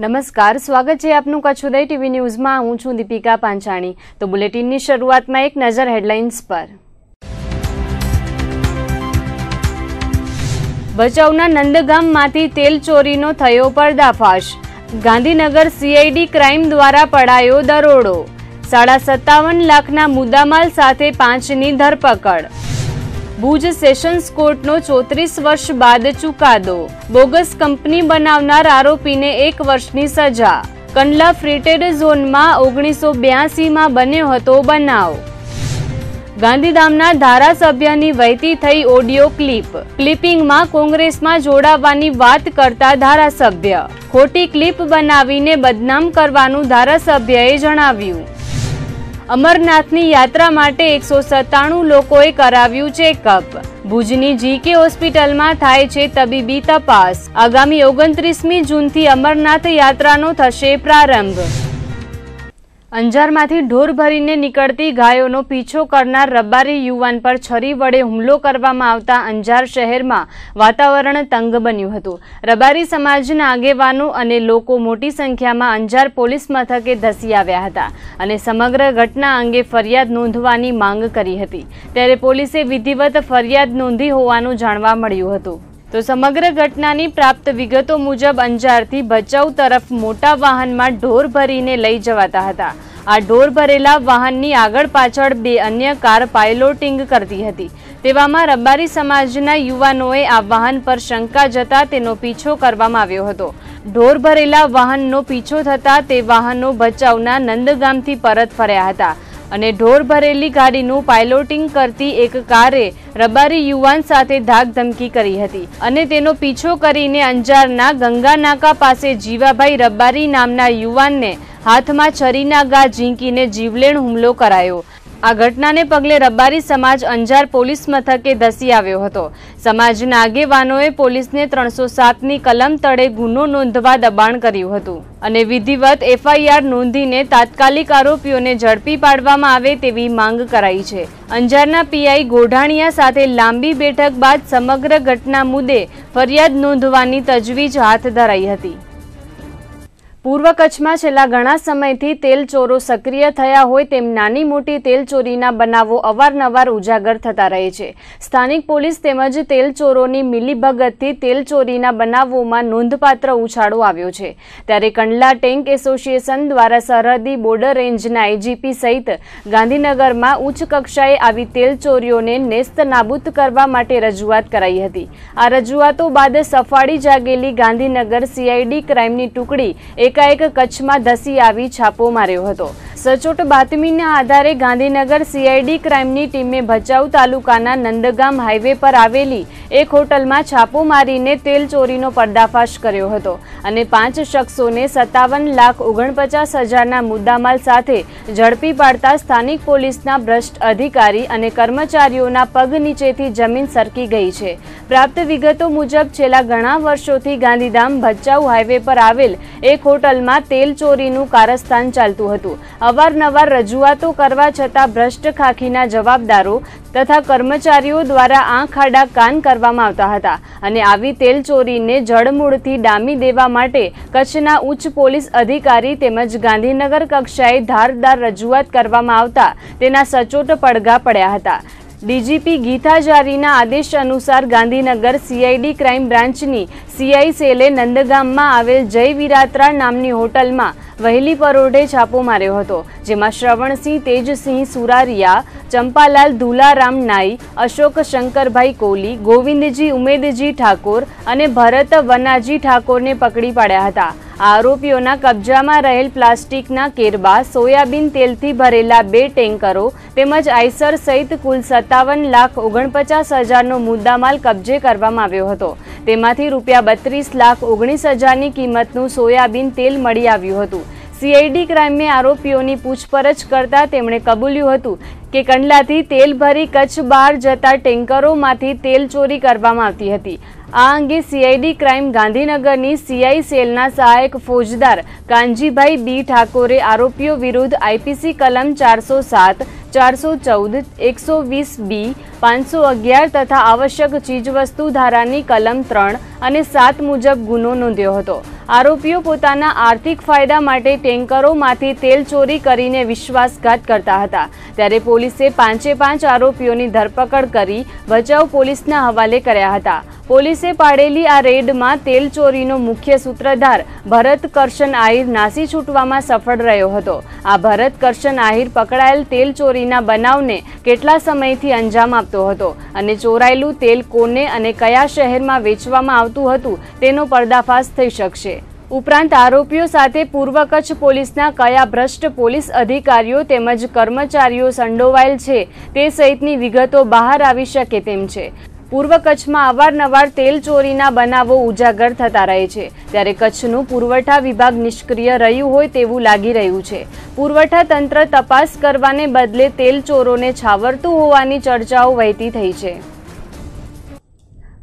નમસ્કાર, સ્વાગત છે આપનું કચ્છ ઉદય ટીવી ન્યૂઝમાં। હું છું દીપિકા પાંચાણી। તો બુલેટિનની શરૂઆતમાં એક નજર હેડલાઇન્સ પર। ભચાઉના નંદગામમાંથી તેલ ચોરીનો થયો પર્દાફાશ। ગાંધીનગર સીઆઈડી ક્રાઇમ દ્વારા પડાયો દરોડો। 57.5 લાખના મુદ્દામાલ સાથે 5ની ધરપકડ। ભુજ સેશન્સ કોર્ટનો 34 વર્ષ બાદ ચુકાદો। બોગસ કંપની બનાવનાર આરોપીને 1 વર્ષની સજા। કંડલા ફ્રી ટ્રેડ ઝોનમાં 1982માં બન્યો હતો બનાવ। ગાંધીધામના ધારાસભ્યની વહેતી થઈ ઓડિયો ક્લિપિંગમાં કોંગ્રેસમાં જોડાવાની વાત કરતા ધારાસભ્ય। ખોટી ક્લિપ બનાવીને બદનામ કરવાનું ધારાસભ્યએ જણાવ્યું। અમરનાથની યાત્રા માટે 197 લોકોએ કરાવ્યું ચેકઅપ। ભુજની જીકે હોસ્પિટલમાં થાય છે તબીબી તપાસ। આગામી 29મી જૂનથી અમરનાથ યાત્રાનો થશે પ્રારંભ। અંજારમાંથી ઢોર ભરીને નીકળતી ગાયોનો પીછો કરનાર રબારી યુવાન પર છરી વડે હુમલો કરવામાં આવતા અંજાર શહેરમાં વાતાવરણ તંગ બન્યું હતું। રબારી સમાજના આગેવાનો અને લોકો મોટી સંખ્યામાં અંજાર પોલીસ મથકે ધસી આવ્યા હતા અને સમગ્ર ઘટના અંગે ફરિયાદ નોંધવાની માંગ કરી હતી। ત્યારે પોલીસે વિધિવત ફરિયાદ નોંધી હોવાનું જાણવા મળ્યું હતું। તો સમગ્ર ઘટનાની પ્રાપ્ત વિગતો મુજબ અંજારથી ભચાઉ તરફ મોટા વાહનમાં ઢોર ભરીને લઈ જવાતા હતા। આ ઢોર ભરેલા વાહનની આગળ પાછળ 2 અન્ય કાર પાયલોટિંગ કરતી હતી। તેવામાં રબારી સમાજના યુવાનોએ આ વાહન પર શંકા જતા તેનો પીછો કરવામાં આવ્યો હતો। ઢોર ભરેલા વાહનનો પીછો થતા તે વાહનો ભચાઉના નંદગામથી પરત ફર્યા હતા અને ઢોર ભરેલી ગાડીનું પાયલોટિંગ કરતી એક કારે રબારી યુવાન સાથે ધાકધમકી કરી હતી અને તેનો પીછો કરીને અંજારના ગંગાનાકા પાસે જીવાભાઈ રબારી નામના યુવાનને હાથમાં છરીના ઘા ઝીંકીને જીવલેણ હુમલો કરાયો। આ ઘટનાને પગલે રબારી સમાજ અંજાર પોલીસ મથકે ધસી આવ્યો હતો। સમાજના આગેવાનોએ પોલીસને 307ની કલમ તળે ગુનો નોંધવા દબાણ કર્યું હતું અને વિધિવત એફઆઈઆર નોંધીને તાત્કાલિક આરોપીઓને ઝડપી પાડવામાં આવે તેવી માંગ કરાઈ છે। અંજારના પીઆઈ ગોઢાણીયા સાથે લાંબી બેઠક બાદ સમગ્ર ઘટના મુદ્દે ફરિયાદ નોંધવાની તજવીજ હાથ ધરાઈ હતી। પૂર્વ કચ્છમાં છેલ્લા ઘણા સમયથી તેલ ચોરો સક્રિય થયા હોય તેમ નાની મોટી તેલ ચોરીના બનાવો અવારનવાર ઉજાગર થતા રહે છે। સ્થાનિક પોલીસ તેમજ તેલ ચોરોની મિલીભગતથી તેલ ચોરીના બનાવોમાં નોંધપાત્ર ઉછાળો આવ્યો છે। ત્યારે કંડલા ટેન્ક એસોસિએશન દ્વારા સરહદી બોર્ડર રેન્જના આઈજીપી સહિત ગાંધીનગરમાં ઉચ્ચ કક્ષાએ આવી તેલ ચોરીઓને નેસ્ત નાબૂદ કરવા માટે રજૂઆત કરાઈ હતી। આ રજૂઆતો બાદ સફાળી જાગેલી ગાંધીનગર સીઆઈડી ક્રાઇમની ટુકડી એકાએક કચ્છમાં ધસી આવી છાપો માર્યો હતો। સચોટ બાતમીના આધારે ગાંધીનગર સીઆઈડી ક્રાઇમની ટીમે ભચાઉ તાલુકાના નંદગામ હાઈવે પર આવેલી એક હોટલમાં છાપો મારીને તેલ ચોરીનો પર્દાફાશ કર્યો હતો અને 5 શખ્સોને 57,49,000ના મુદ્દામાલ સાથે ઝડપી પાડતા સ્થાનિક પોલીસના ભ્રષ્ટ અધિકારી અને કર્મચારીઓના પગ નીચેથી જમીન સરકી ગઈ છે। પ્રાપ્ત વિગતો મુજબ છેલ્લા ઘણા વર્ષોથી ગાંધીધામ ભચાઉ હાઈવે પર આવેલ એક હોટલમાં તેલ ચોરીનું કારસ્તાન ચાલતું હતું। અવારનવાર રજૂઆતો કરવા છતાં ભ્રષ્ટ ખાખીના જવાબદારો તથા કર્મચારીઓ દ્વારા આંખ આડા કાન કરવામાં આવતા હતા અને આવી તેલ ચોરીને જડમૂળથી ડામી દેવા માટે કચ્છના ઉચ્ચ પોલીસ અધિકારી તેમજ ગાંધીનગર કક્ષાએ ધારદાર રજૂઆત કરવામાં આવતા તેના સચોટ પડઘા પડ્યા હતા। ડીજીપી ગીતા જારીના આદેશ અનુસાર ગાંધીનગર સીઆઈડી ક્રાઇમ બ્રાન્ચની સીઆઈ સેલે નંદગામમાં આવેલ જય વિરાત્રા નામની હોટલમાં વહેલી પરોઢે છાપો માર્યો હતો, જેમાં શ્રવણસિંહ તેજસિંહ સુરારિયા, ચંપાલાલ ધુલારામ નાઈ, અશોક શંકરભાઈ કોલી, ગોવિંદજી ઉમેદજી ઠાકોર અને ભરત વનાજી ઠાકોરને પકડી પાડ્યા હતા। આરોપીઓના કબજામાં રહેલ પ્લાસ્ટિકના કેરબા, સોયાબીન તેલથી ભરેલા 2 ટેન્કરો તેમજ આઈસર સહિત કુલ 57,49,000નો મુદ્દામાલ કબજે કરવામાં આવ્યો હતો। તેમાંથી ₹32,19,000ની કિંમતનું સોયાબીન તેલ મળી આવ્યું હતું। સીઆઈડી ક્રાઇમે આરોપીઓની પૂછપરછ કરતા તેમણે કબૂલ્યું હતું કે કંડલાથી તેલ ભરી કચ્છ બહાર જતા ટેન્કરોમાંથી તેલ ચોરી કરવામાં આવતી હતી। આ અંગે સીઆઈડી ક્રાઇમ ગાંધીનગરની સીઆઈ સેલના સહાયક ફોજદાર કાનજીભાઈ બી ઠાકોરે આરોપીઓ વિરુદ્ધ આઈપીસી કલમ 407, 414, 120B, 511 તથા આવશ્યક ચીજવસ્તુ ધારાની કલમ 3 અને 7 મુજબ ગુનો નોંધ્યો હતો। આરોપીઓ પોતાના આર્થિક ફાયદા માટે ટેન્કરોમાંથી તેલ ચોરી કરીને વિશ્વાસઘાત કરતા હતા, ત્યારે પોલીસે 5 આરોપીઓની ધરપકડ કરી ભચાઉ પોલીસના હવાલે કર્યા હતા। પોલીસે પાડેલી આ રેડમાં તેલ ચોરીનો મુખ્ય સૂત્રધાર ભરત કરશન આહિર નાસી છૂટવામાં સફળ રહ્યો હતો। આ ભરત કરશન આહિર પકડાયેલ તેલ ચોરીના બનાવને કેટલા સમયથી અંજામ આપતો હતો અને ચોરાયેલું તેલ કોને અને કયા શહેરમાં વેચવામાં આવતું હતું તેનો પર્દાફાશ થઈ શકશે। ઉપરાંત આરોપીઓ સાથે પૂર્વ કચ્છ પોલીસના કયા ભ્રષ્ટ પોલીસ અધિકારીઓ તેમજ કર્મચારીઓ સંડોવાયેલ છે તે સહિતની વિગતો બહાર આવી શકે તેમ છે। પૂર્વ કચ્છમાં અવારનવાર તેલ ચોરીના બનાવો ઉજાગર થતા રહે છે, ત્યારે કચ્છનું પુરવઠા વિભાગ નિષ્ક્રિય રહ્યું હોય તેવું લાગી રહ્યું છે। પુરવઠા તંત્ર તપાસ કરવાને બદલે તેલ ચોરોને છાવરતું હોવાની ચર્ચાઓ વહેતી થઈ છે।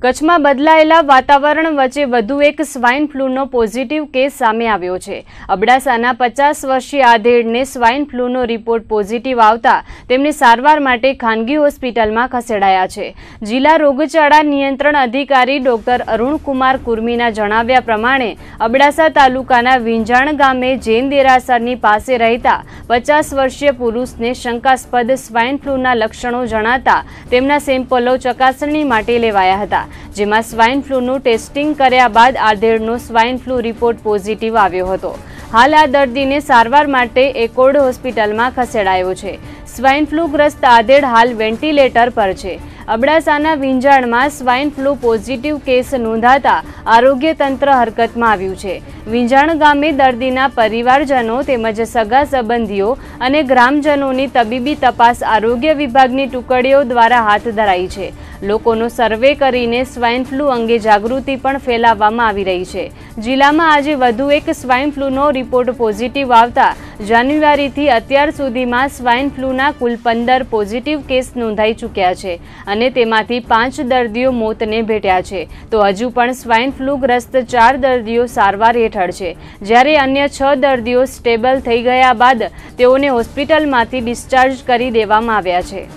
કચ્છમાં બદલાયેલા વાતાવરણ વચ્ચે વધુ એક સ્વાઇન ફ્લૂનો પોઝિટિવ કેસ સામે આવ્યો છે। અબડાસાના 50 વર્ષીય આધેડને સ્વાઇન ફ્લૂનો રિપોર્ટ પોઝિટિવ આવતા તેમને સારવાર માટે ખાનગી હોસ્પિટલમાં ખસેડાયા છે। જિલ્લા રોગચાળા નિયંત્રણ અધિકારી ડોક્ટર અરુણકુમાર કુર્મીના જણાવ્યા પ્રમાણે અબડાસા તાલુકાના વિંજાણ ગામે જૈન દેરાસરની પાસે રહેતા 50 વર્ષીય પુરુષને શંકાસ્પદ સ્વાઇન ફ્લૂના લક્ષણો જણાતા તેમના સેમ્પલો ચકાસણી માટે લેવાયા હતા, જેમાં સ્વાઇન ફ્લૂનું ટેસ્ટિંગ કર્યા બાદ આધેડનો સ્વાઇન ફ્લૂ રિપોર્ટ પોઝિટિવ આવ્યો હતો। હાલ આ દર્દીને સારવાર માટે એકોર્ડ હોસ્પિટલમાં ખસેડાયો છે। સ્વાઇન ફ્લૂગ્રસ્ત આધેડ હાલ વેન્ટિલેટર પર છે। અબડાસાના વિંજાણમાં સ્વાઇન ફ્લૂ પોઝિટિવ કેસ નોંધાતા આરોગ્ય તંત્ર હરકતમાં આવ્યું છે। વિંજાણ ગામે દર્દીના પરિવારજનો તેમજ સગા સંબંધીઓ અને ગ્રામજનોની તબીબી તપાસ આરોગ્ય વિભાગની ટુકડીઓ દ્વારા હાથ ધરાઈ છે। લોકોનો સર્વે કરીને સ્વાઇન ફ્લૂ અંગે જાગૃતિ પણ ફેલાવવામાં આવી રહી છે। જિલ્લામાં આજે વધુ એક સ્વાઇન ફ્લૂનો રિપોર્ટ પોઝિટિવ આવતા જાન્યુઆરીથી અત્યાર સુધીમાં સ્વાઇન ફ્લૂના કુલ 15 પોઝિટિવ કેસ નોંધાઈ ચૂક્યા છે અને તેમાંથી 5 દર્દીઓ મોતને ભેટ્યા છે, તો હજુ પણ સ્વાઇન ફ્લૂગ્રસ્ત 4 દર્દીઓ સારવાર હેઠળ છે, જ્યારે અન્ય 6 દર્દીઓ સ્ટેબલ થઈ ગયા બાદ તેઓને હોસ્પિટલમાંથી ડિસ્ચાર્જ કરી દેવામાં આવ્યા છે।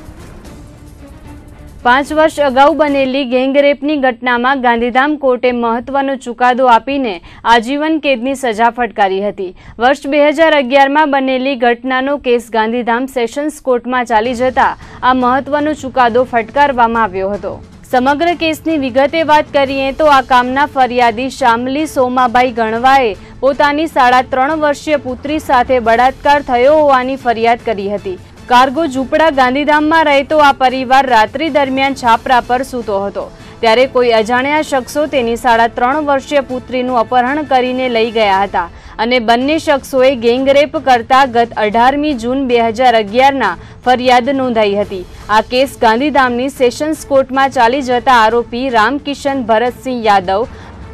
5 વર્ષ અગાઉ બનેલી ગેંગરેપની ઘટનામાં ગાંધીધામ કોર્ટે મહત્વનો ચુકાદો આપીને આજીવન કેદની સજા ફટકારી હતી। વર્ષ 2011માં બનેલી ઘટનાનો કેસ ગાંધીધામ સેશન્સ કોર્ટમાં ચાલી જતા આ મહત્વનો ચુકાદો ફટકારવામાં આવ્યો હતો। સમગ્ર કેસની વિગતે વાત કરીએ તો આ કામના ફરિયાદી શામલી સોમાભાઈ ગણવાએ પોતાની 3.5 વર્ષીય પુત્રી સાથે બળાત્કાર થયો હોવાની ફરિયાદ કરી હતી। કાર્ગો ઝૂંપડા ગાંધીધામમાં રહેતો આ પરિવાર રાત્રિ દરમિયાન છાપરા પર સૂતો હતો, ત્યારે કોઈ અજાણ્યા શખ્સો તેની 3.5 વર્ષીય પુત્રીનું અપહરણ કરીને લઈ ગયા હતા અને બંને શખ્સોએ ગેંગરેપ કરતા ગત 18મી જૂન 2011ના ફરિયાદ નોંધાઈ હતી। આ કેસ ગાંધીધામની સેશન્સ કોર્ટમાં ચાલી જતા આરોપી રામકિશન ભરતસિંહ યાદવ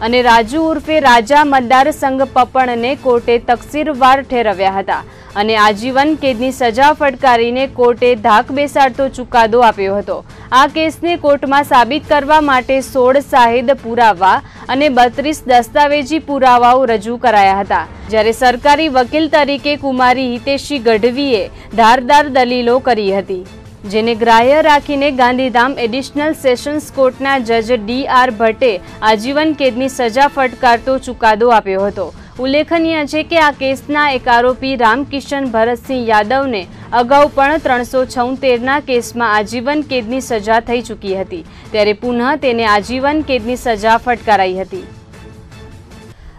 અને રાજુ ઉર્ફે રાજા મતદાર સંઘ પપણને કોર્ટે તકસીરવાર ઠેરવ્યા હતા અને આજીવન કેદની સજા ફટકારીને કોર્ટે ધાક બેસાડતો ચુકાદો આપ્યો હતો। આ કેસને કોર્ટમાં સાબિત કરવા માટે 16 શાહિદ પુરાવા અને 32 દસ્તાવેજી પુરાવાઓ રજૂ કરાયા હતા, જ્યારે સરકારી વકીલ તરીકે કુમારી હિતેશી ગઢવીએ ધારદાર દલીલો કરી હતી, જેને ગ્રાહ્ય રાખીને ગાંધીધામ એડિશનલ સેશન્સ કોર્ટના જજ DR ભટ્ટે આજીવન કેદની સજા ફટકારતો ચુકાદો આપ્યો હતો। ઉલ્લેખનીય છે કે આ કેસના એક આરોપી રામકિશન ભરતસિંહ યાદવને અગાઉ પણ 376ના કેસમાં આજીવન કેદની સજા થઈ ચૂકી હતી, ત્યારે પુનઃ તેને આજીવન કેદની સજા ફટકારાઈ હતી।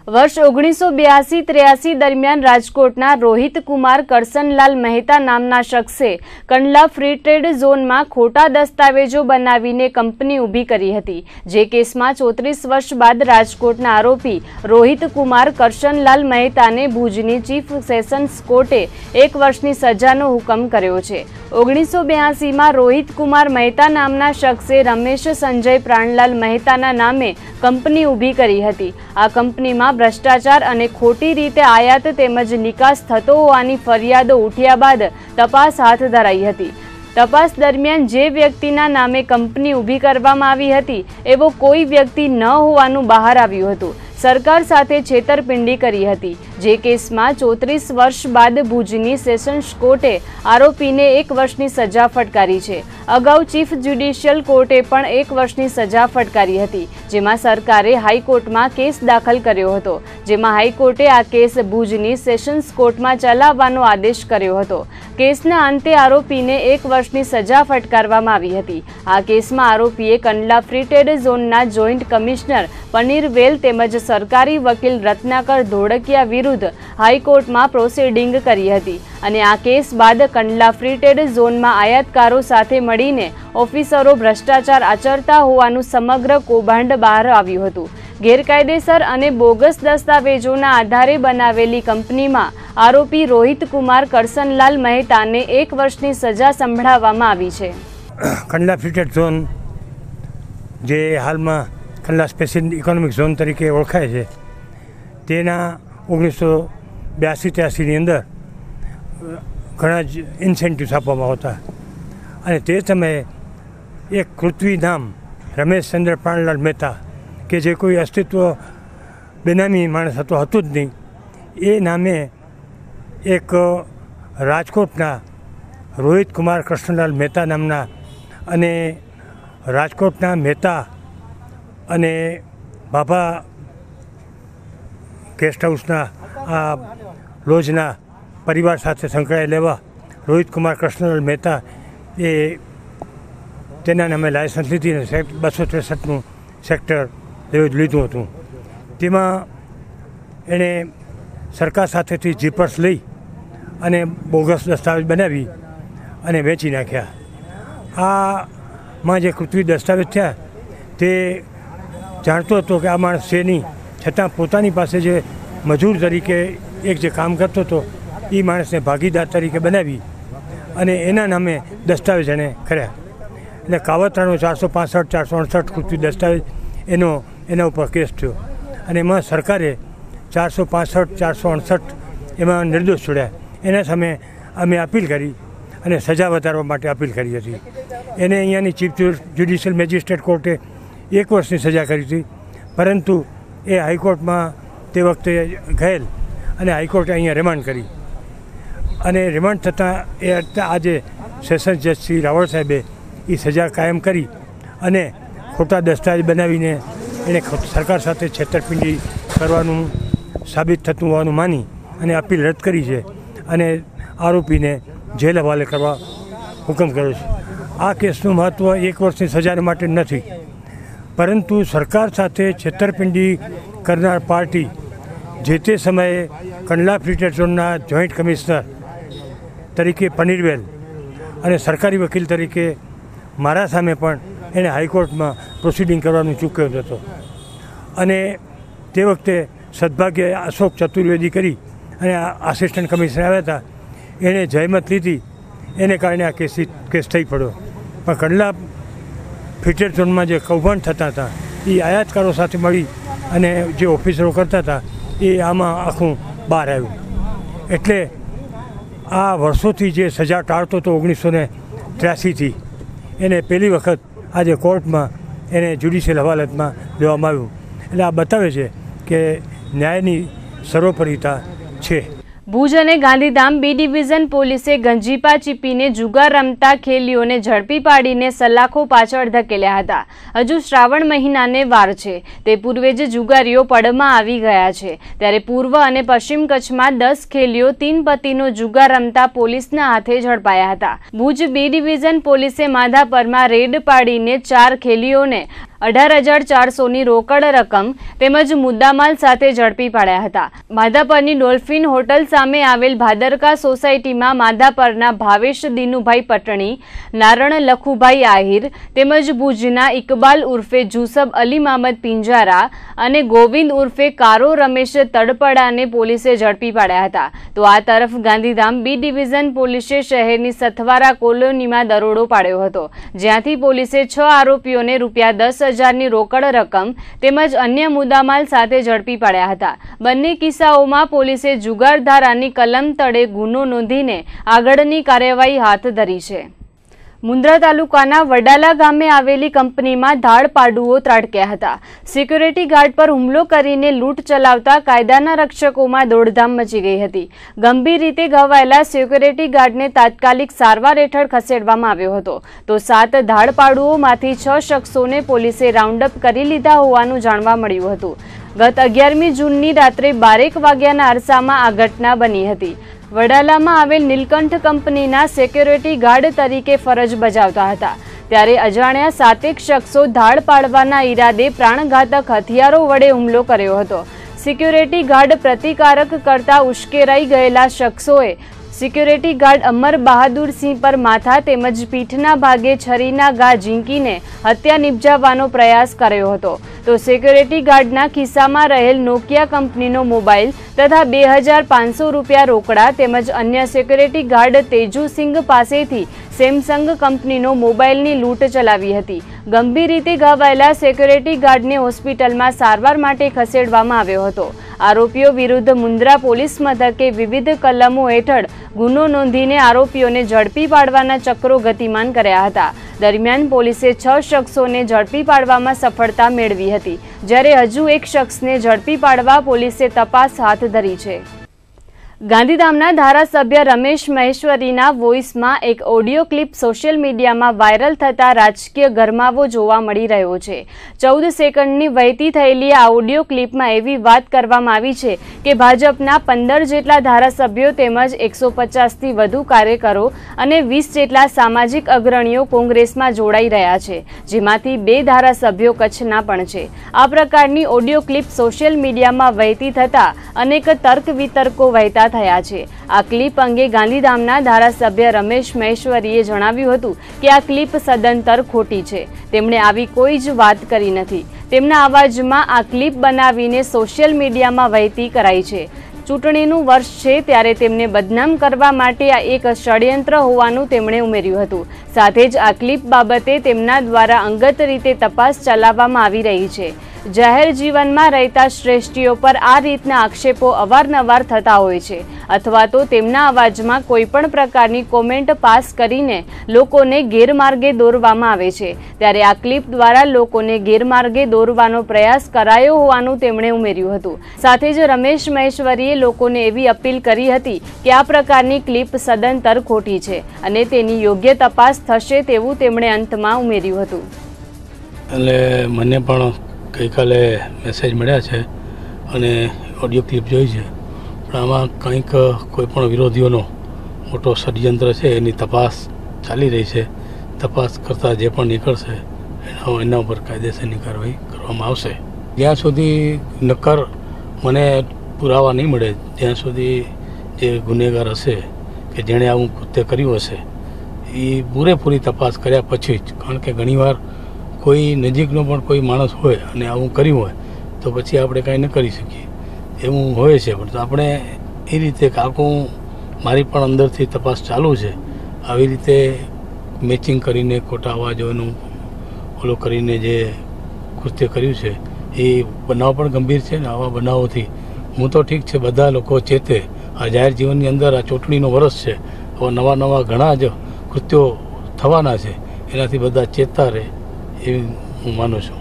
વર્ષ 1982-83 દરમિયાન રાજકોટના રોહિત કુમાર કરસનલાલ મહેતા નામના શખ્સે કંડલા ફ્રી ટ્રેડ ઝોનમાં ખોટા દસ્તાવેજો બનાવીને કંપની ઊભી કરી હતી, જે કેસમાં 34 વર્ષ બાદ રાજકોટના આરોપી રોહિત કુમાર કરસનલાલ મહેતાને ભુજની ચીફ સેશન્સ કોર્ટે 1 વર્ષની સજાનો હુકમ કર્યો છે। 1982માં રોહિત કુમાર મહેતા નામના શખ્સે રમેશ સંજય પ્રાણલાલ મહેતાના નામે કંપની ઊભી કરી હતી। આ કંપનીમાં ભ્રષ્ટાચાર અને ખોટી રીતે આયાત તેમજ નિકાસ થતો હોવાની ફરિયાદો ઉઠ્યા બાદ તપાસ હાથ ધરાઈ હતી। તપાસ દરમિયાન જે વ્યક્તિના નામે કંપની ઊભી કરવામાં આવી હતી એવો કોઈ વ્યક્તિ ન હોવાનું બહાર આવ્યું હતું। સરકાર સાથે છેતરપિંડી કરી હતી, જે કેસમાં 34 વર્ષ બાદ ભુજની સેશન્સ કોર્ટે આરોપીને 1 વર્ષની સજા ફટકારી છે। અગાઉ ચીફ જ્યુડિશિયલ કોર્ટે પણ 1 વર્ષની સજા ફટકારી હતી, જેમાં સરકારે હાઈકોર્ટમાં કેસ દાખલ કર્યો હતો, જેમાં હાઈકોર્ટે આ કેસ ભુજની સેશન્સ કોર્ટમાં ચલાવવાનો આદેશ કર્યો હતો। કેસના અંતે આરોપીને 1 વર્ષની સજા ફટકારવામાં આવી હતી। આ કેસમાં આરોપીએ કંડલા ફ્રી ટ્રેડ ઝોનના જોઈન્ટ કમિશનર પનીરવેલ તેમજ સરકારી વકીલ રત્નાકર ધોળકિયા વિરુદ્ધ હાઈકોર્ટમાં પ્રોસિડિંગ કરી હતી અને આ કેસ બાદ કંડલા ફ્રી ટ્રેડ ઝોનમાં આયાતકારો સાથે મળીને ઓફિસરો ભ્રષ્ટાચાર આચરતા હોવાનું સમગ્ર કૌભાંડ બહાર આવ્યું હતું। ગેરકાયદેસર અને બોગસ દસ્તાવેજોના આધારે બનાવેલી કંપનીમાં આરોપી રોહિત કુમાર કરસનલાલ મહેતાને 1 વર્ષની સજા સંભળાવવામાં આવી છે। કંડલા ફ્રી ટ્રેડ ઝોન જે હાલમાં કંડલા સ્પેશિયલ ઇકોનોમિક ઝોન તરીકે ઓળખાય છે, તેના 1982-83ની અંદર ઘણા જ ઇન્સેન્ટિવ્સ આપવામાં આવતા અને તે સમયે એક પૃથ્વી નામ રમેશચંદ્ર પ્રાણલાલ મહેતા કે જે કોઈ અસ્તિત્વ બેનામી માણસ હતું જ નહીં, એ નામે એક રાજકોટના રોહિત કુમાર કૃષ્ણલાલ મહેતા નામના અને રાજકોટના મહેતા અને બાબા ગેસ્ટ હાઉસના આ લોજના પરિવાર સાથે સંકળાયેલ એવા રોહિત કુમાર કૃષ્ણલાલ મહેતા એ તેના નામે લાયસન્સ લીધી અને 263નું સેક્ટર લીધું હતું। તેમાં એણે સરકાર સાથેથી જીપર્સ લઈ અને બોગસ દસ્તાવેજ બનાવી અને વેચી નાખ્યા। આમાં જે પૃથ્વી દસ્તાવેજ થયા તે જાણતો હતો કે આ માણસ છે નહીં, છતાં પોતાની પાસે જે મજૂર તરીકે એક જે કામ કરતો હતો એ માણસને ભાગીદાર તરીકે બનાવી અને એના નામે દસ્તાવેજ એણે કર્યા। એટલે કાવતરાનો 465-468 પૃથ્વી દસ્તાવેજ એના ઉપર કેસ થયો અને એમાં સરકારે 465-468 એમાં નિર્દોષ છોડ્યા। એના સામે અમે અપીલ કરી અને સજા વધારવા માટે અપીલ કરી હતી। એને અહીંયાની ચીફ જ્યુડિશિયલ મેજિસ્ટ્રેટ કોર્ટે 1 વર્ષની સજા કરી હતી, પરંતુ એ હાઈકોર્ટમાં તે વખતે ગયેલ અને હાઈકોર્ટે અહીંયા રિમાન્ડ કરી અને રિમાન્ડ થતાં એ આજે સેશન્સ જજ શ્રી રાવળ સાહેબે એ સજા કાયમ કરી અને ખોટા દસ્તાવેજ બનાવીને એને સરકાર સાથે છેતરપિંડી કરવાનું સાબિત થતું હોવાનું માની અને અપીલ રદ કરી છે અને આરોપીને જેલ હવાલે કરવા હુકમ કર્યો છે। આ કેસનું મહત્ત્વ 1 વર્ષની સજા માટે નથી, પરંતુ સરકાર સાથે છેતરપિંડી કરનાર પાર્ટી જે તે સમયે કંડલા ફ્રી ટ્રેડ ઝોનના જોઈન્ટ કમિશનર તરીકે પનીરવેલ અને સરકારી વકીલ તરીકે મારા સામે પણ એણે હાઈકોર્ટમાં પ્રોસિડિંગ કરવાનું ચૂક્યો હતો અને તે વખતે સદભાગ્યે અશોક ચતુર્વેદી કરી અને આસિસ્ટન્ટ કમિશનર આવ્યા હતા, એણે જહેમત લીધી, એને કારણે આ કેસ થઈ પડ્યો। પણ કંડલા ફ્રી ટ્રેડ ઝોનમાં જે કૌભાંડ થતા હતા એ આયાતકારો સાથે મળી અને જે ઓફિસરો કરતા હતા એ આમાં આખું બહાર આવ્યું। એટલે આ વર્ષોથી જે સજા ટાળતો હતો 1983થી એને પહેલી વખત આજે કોર્ટમાં એને જ્યુડિશિયલ હવાલતમાં લેવામાં આવ્યું। એટલે આ બતાવે છે કે ન્યાયની સર્વોપરિતા છે। ભુજ અને ગાંધીધામ બી ડિવિઝન પોલીસે ગંજીપા ચીપીને જુગાર રમતા ખેલીઓને ઝડપી પાડીને સલાખો પાછળ ધકેલ્યા હતા। હજુ શ્રાવણ મહિનાને વાર છે, તે પૂર્વે જ જુગારીઓ પડમાં આવી ગયા છે, ત્યારે પૂર્વ અને પશ્ચિમ કચ્છમાં 10 ખેલીઓ 3 પતિનો જુગાર રમતા પોલીસના હાથે ઝડપાયા હતા। ભુજ બી ડિવિઝન પોલીસે માધાપરમાં રેડ પાડીને 4 ખેલીઓને 18,400ની રોકડ રકમ તેમજ મુદ્દામાલ સાથે ઝડપી પાડ્યા હતા। માધાપરની ડોલ્ફિન હોટલ સામે આવેલ ભાદરકા સોસાયટીમાં માધાપરના ભાવેશ દિનુભાઈ પટણી, નારણ લખુભાઈ આહિર તેમજ ભુજના ઇકબાલ ઉર્ફે જુસબ અલી મામદ પિંજારા અને ગોવિંદ ઉર્ફે કારો રમેશ તડપડાને પોલીસે ઝડપી પાડ્યા હતા। તો આ તરફ ગાંધીધામ બી ડિવિઝન પોલીસે શહેરની સથવારા કોલોનીમાં દરોડો પાડ્યો હતો, જ્યાંથી પોલીસે 6 આરોપીઓને ₹10,000ની રોકડ રકમ તેમજ અન્ય મુદ્દામાલ સાથે ઝડપી પાડ્યા હતા। બંને કિસ્સાઓમાં પોલીસે જુગારધારાની કલમ તળે ગુનો નોંધીને આગળની કાર્યવાહી હાથ ધરી છે। મુન્દ્રા તાલુકાના વડાલા ગામે આવેલી કંપનીમાં ધાડપાડુઓ ત્રાટક્યા હતા. સિક્યુરિટી ગાર્ડ પર હુમલો કરીને લૂંટ ચલાવતા કાયદાના રક્ષકોમાં દોડધામ મચી ગઈ હતી. ગંભીર રીતે ઘવાયેલા સિક્યુરિટી ગાર્ડને તાત્કાલિક સારવાર હેઠળ ખસેડવામાં આવ્યો હતો, તો 7 ધાડપાડુઓમાંથી 6 શખ્સોને પોલીસે રાઉન્ડ અપ કરી લીધા હોવાનું જાણવા મળ્યું હતું. ગત 11મી જૂનની રાત્રે 12 વાગ્યાના અરસામાં આ ઘટના બની હતી. વડાલામાં આવેલ નીલકંઠ કંપનીના સિક્યુરિટી ગાર્ડ તરીકે ફરજ બજાવતા હતા, ત્યારે અજાણ્યા 7 શખ્સો ધાડ પાડવાના ઈરાદે પ્રાણઘાતક હથિયારો વડે હુમલો કર્યો હતો. સિક્યુરિટી ગાર્ડ પ્રતિકારક કરતા ઉશ્કેરાઈ ગયેલા શખ્સોએ સિક્યુરિટી ગાર્ડ અમર બહાદુરસિંહ પર માથા તેમજ પીઠના ભાગે છરીના ઘા ઝીંકીને હત્યા નિપજાવવાનો પ્રયાસ કર્યો હતો, તો સિક્યુરિટી ગાર્ડના ખિસ્સામાં રહેલ નોકિયા કંપનીનો મોબાઈલ તથા 2500 રૂપિયા રોકડા તેમજ અન્ય સિક્યુરિટી ગાર્ડ તેજુસિંહ પાસેથી સેમસંગ કંપનીનો મોબાઈલની લૂંટ ચલાવી હતી. ગંભીર રીતે ઘવાયેલા સિક્યુરિટી ગાર્ડને હોસ્પિટલમાં સારવાર માટે ખસેડવામાં આવ્યો હતો. આરોપીઓ વિરુદ્ધ મુન્દ્રા પોલીસ મથકે વિવિધ કલમો હેઠળ ગુનો નોંધીને આરોપીઓને ઝડપી પાડવાના ચક્રો ગતિમાન કર્યા હતા. દરમિયાન પોલીસે 6 શખ્સોને ઝડપી પાડવામાં સફળતા મેળવી હતી, જ્યારે હજુ એક શખ્સને ઝડપી પાડવા પોલીસે તપાસ હાથ ધરી છે. ગાંધીધામના ધારાસભ્ય રમેશ મહેશ્વરીના વોઇસમાં એક ઓડિયો ક્લિપ સોશિયલ મીડિયામાં વાયરલ થતા રાજકીય ગરમાવો જોવા મળી રહ્યો છે. 14 સેકન્ડની વહેતી થયેલી આ ઓડિયો ક્લિપમાં એવી વાત કરવામાં આવી છે કે ભાજપના 15 જેટલા ધારાસભ્યો તેમજ 150થી વધુ કાર્યકરો અને 20 જેટલા સામાજિક અગ્રણીઓ કોંગ્રેસમાં જોડાઈ રહ્યા છે, જેમાંથી 2 ધારાસભ્યો કચ્છના પણ છે. આ પ્રકારની ઓડિયો ક્લિપ સોશિયલ મીડિયામાં વહેતી થતા અનેક તર્ક વિતર્કો વહેતા થયા છે. આ ક્લિપ અંગે ગાંધીધામના ધારાસભ્ય રમેશ મહેશ્વરીએ જણાવ્યું હતું કે આ ક્લિપ સદંતર ખોટી છે. તેમણે આવી કોઈ જ વાત કરી નથી. તેમના અવાજમાં આ ક્લિપ બનાવીને સોશિયલ મીડિયામાં વહેતી કરાઈ છે. ચૂંટણીનું વર્ષ છે ત્યારે તેમને બદનામ કરવા માટે આ એક ષડયંત્ર હોવાનું તેમણે ઉમેર્યું હતું. સાથે જ આ ક્લિપ બાબતે તેમના દ્વારા અંગત રીતે તપાસ ચલાવવામાં આવી રહી છે. જાહેર જીવનમાં રહેતા શ્રેષ્ઠીઓ પર આ રીતના આક્ષેપો અવારનવાર થતા હોય છે, અથવા તો તેમના અવાજમાં કોઈ પણ પ્રકારની કોમેન્ટ પાસ કરીને લોકોને ગેરમાર્ગે દોરવામાં આવે છે. ત્યારે આ ક્લિપ દ્વારા લોકોને ગેરમાર્ગે દોરવાનો પ્રયાસ કરાયો હોવાનું તેમણે ઉમેર્યું હતું. સાથે જ રમેશ મહેશ્વરીએ લોકોને એવી અપીલ કરી હતી કે આ પ્રકારની ક્લિપ સદંતર ખોટી છે અને તેની યોગ્ય તપાસ થશે તેવું તેમણે અંતમાં ઉમેર્યું હતું. એટલે મને પણ ગઈકાલે મેસેજ મળ્યા છે અને ઓડિયો ક્લિપ જોઈ છે, પણ આમાં કંઈક કોઈ પણ વિરોધીઓનો મોટો ષડયંત્ર છે, એની તપાસ ચાલી રહી છે. તપાસ કરતાં જે પણ નીકળશે એના ઉપર કાયદેસરની કાર્યવાહી કરવામાં આવશે. જ્યાં સુધી નક્કર મને પુરાવા નહીં મળે, જ્યાં સુધી જે ગુનેગાર હશે કે જેણે આવું કૃત્ય કર્યું હશે એ પૂરેપૂરી તપાસ કર્યા પછી જ, કારણ કે ઘણીવાર કોઈ નજીકનો પણ કોઈ માણસ હોય અને આવું કર્યું હોય તો પછી આપણે કાંઈ ન કરી શકીએ એવું હોય છે. પણ તો આપણે એ રીતે આખું મારી પણ અંદરથી તપાસ ચાલુ છે. આવી રીતે મેચિંગ કરીને ખોટા અવાજોનું ઓલો કરીને જે કૃત્ય કર્યું છે એ બનાવ પણ ગંભીર છે ને આવા બનાવોથી હું તો ઠીક છે બધા લોકો ચેતે. આ જાહેર જીવનની અંદર આ ચૂંટણીનો વર્ષ છે, નવા નવા ઘણા જ કૃત્યો થવાના છે, એનાથી બધા ચેતતા રહે એવી હું માનું છું.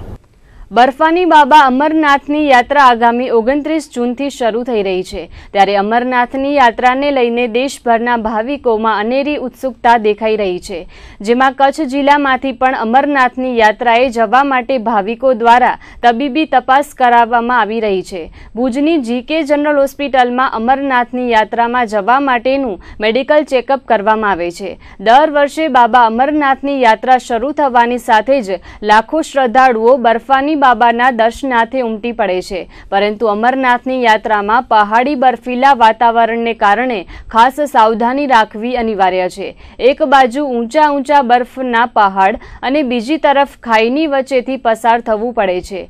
બર્ફાની બાબા અમરનાથની યાત્રા આગામી 29 જૂનથી શરૂ થઈ રહી છે, ત્યારે અમરનાથની યાત્રાને લઈને દેશભરના ભાવિકોમાં અનેરી ઉત્સુકતા દેખાઈ રહી છે. જેમાં કચ્છ જિલ્લામાંથી પણ અમરનાથની યાત્રાએ જવા માટે ભાવિકો દ્વારા તબીબી તપાસ કરાવવામાં આવી રહી છે. ભુજની જીકે જનરલ હોસ્પિટલમાં અમરનાથની યાત્રામાં જવા માટેનું મેડિકલ ચેકઅપ કરવામાં આવે છે. દર વર્ષે બાબા અમરનાથની યાત્રા શરૂ થવાની સાથે જ લાખો શ્રદ્ધાળુઓ બર્ફાની બાબાના દર્શનાર્થે ઉમટી પડે છે, પરંતુ અમરનાથની યાત્રામાં પહાડી બર્ફીલા વાતાવરણને કારણે ખાસ સાવધાની રાખવી અનિવાર્ય છે. એક બાજુ ઊંચા બર્ફના પહાડ અને બીજી તરફ ખાઈની વચ્ચેથી પસાર થવું પડે છે.